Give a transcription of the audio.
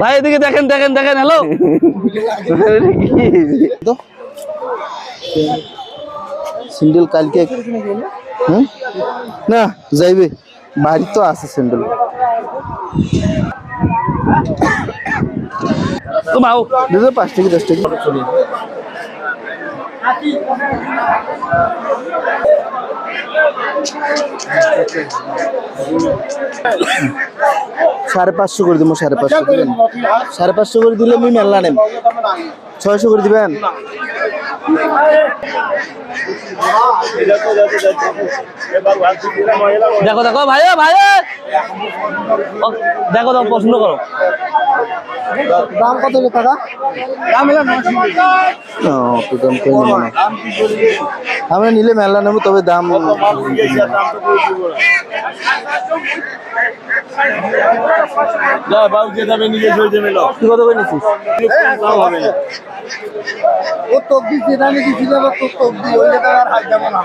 ভাই এদিকে দেখেন দেখেন দেখেন। হ্যালো স্যান্ডেল কালকে না যাইবে বাড়ি তো আছে স্যান্ডেল। তোমাও 5 টাকা 10 টাকা। 550 করে দিব। 550 দিবেন? 550 করে দিলে আমি মেলা নেব। 600 করে দিবেন? দেখো দেখো ভাইয়া ভাইয়া দেখো দেখো পছন্দ করো। দাম কত টাকা? দাম হলো 900 টাকা। তো দাম কই না। আমরা নিলে মেলা নেব, তবে দাম যা বাবু যে যাবে নিজে হয়ে যাবে। তুই কত করে নিছিস? দাম হবে না। ও তোক দিছি, আমি দিছি, তোক দি ওইটা আর হাই যাব না।